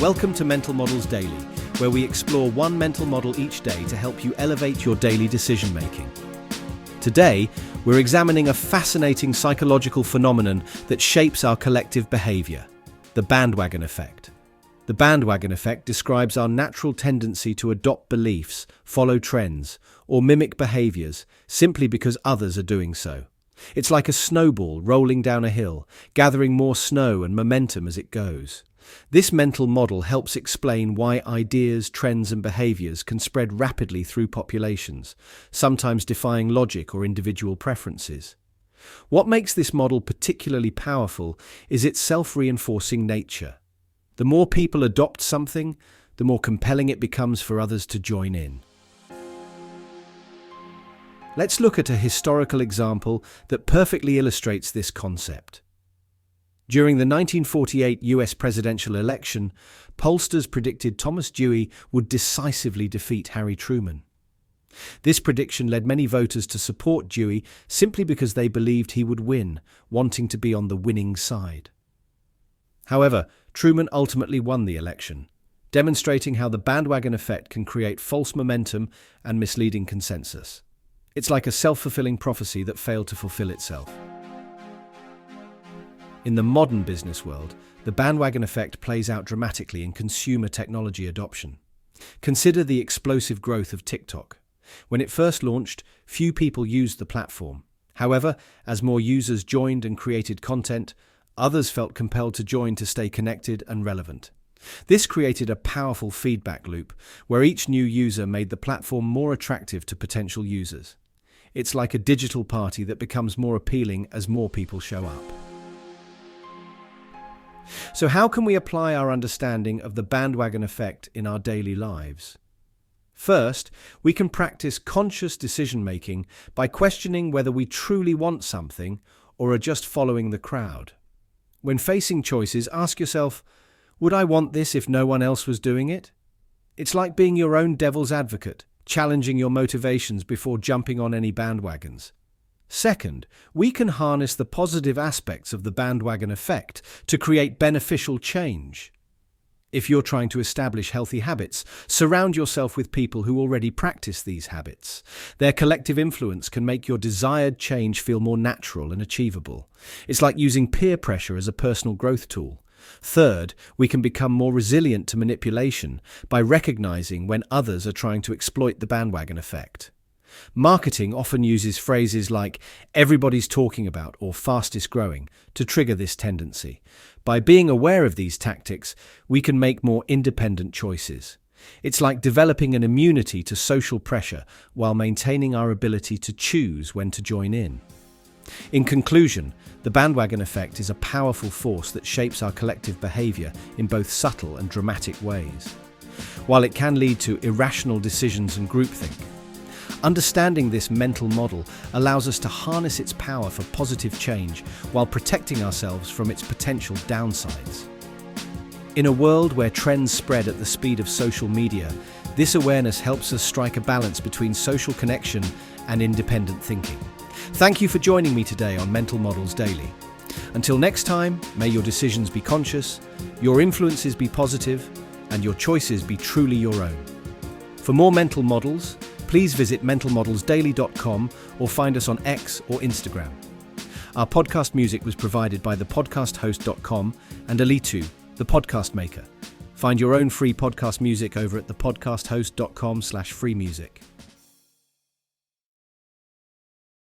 Welcome to Mental Models Daily, where we explore one mental model each day to help you elevate your daily decision-making. Today, we're examining a fascinating psychological phenomenon that shapes our collective behavior, the bandwagon effect. The bandwagon effect describes our natural tendency to adopt beliefs, follow trends, or mimic behaviors simply because others are doing so. It's like a snowball rolling down a hill, gathering more snow and momentum as it goes. This mental model helps explain why ideas, trends, and behaviors can spread rapidly through populations, sometimes defying logic or individual preferences. What makes this model particularly powerful is its self-reinforcing nature. The more people adopt something, the more compelling it becomes for others to join in. Let's look at a historical example that perfectly illustrates this concept. During the 1948 US presidential election, pollsters predicted Thomas Dewey would decisively defeat Harry Truman. This prediction led many voters to support Dewey simply because they believed he would win, wanting to be on the winning side. However, Truman ultimately won the election, demonstrating how the bandwagon effect can create false momentum and misleading consensus. It's like a self-fulfilling prophecy that failed to fulfill itself. In the modern business world, the bandwagon effect plays out dramatically in consumer technology adoption. Consider the explosive growth of TikTok. When it first launched, few people used the platform. However, as more users joined and created content, others felt compelled to join to stay connected and relevant. This created a powerful feedback loop, where each new user made the platform more attractive to potential users. It's like a digital party that becomes more appealing as more people show up. So how can we apply our understanding of the bandwagon effect in our daily lives? First, we can practice conscious decision-making by questioning whether we truly want something or are just following the crowd. When facing choices, ask yourself, would I want this if no one else was doing it? It's like being your own devil's advocate, challenging your motivations before jumping on any bandwagons. Second, we can harness the positive aspects of the bandwagon effect to create beneficial change. If you're trying to establish healthy habits, surround yourself with people who already practice these habits. Their collective influence can make your desired change feel more natural and achievable. It's like using peer pressure as a personal growth tool. Third, we can become more resilient to manipulation by recognizing when others are trying to exploit the bandwagon effect. Marketing often uses phrases like "everybody's talking about" or "fastest growing" to trigger this tendency. By being aware of these tactics, we can make more independent choices. It's like developing an immunity to social pressure while maintaining our ability to choose when to join in. In conclusion, the bandwagon effect is a powerful force that shapes our collective behavior in both subtle and dramatic ways. While it can lead to irrational decisions and groupthink, understanding this mental model allows us to harness its power for positive change while protecting ourselves from its potential downsides. In a world where trends spread at the speed of social media, this awareness helps us strike a balance between social connection and independent thinking. Thank you for joining me today on Mental Models Daily. Until next time, may your decisions be conscious, your influences be positive, and your choices be truly your own. For more mental models, please visit mentalmodelsdaily.com or find us on X or Instagram. Our podcast music was provided by thepodcasthost.com and Alitu, the podcast maker. Find your own free podcast music over at thepodcasthost.com/free music.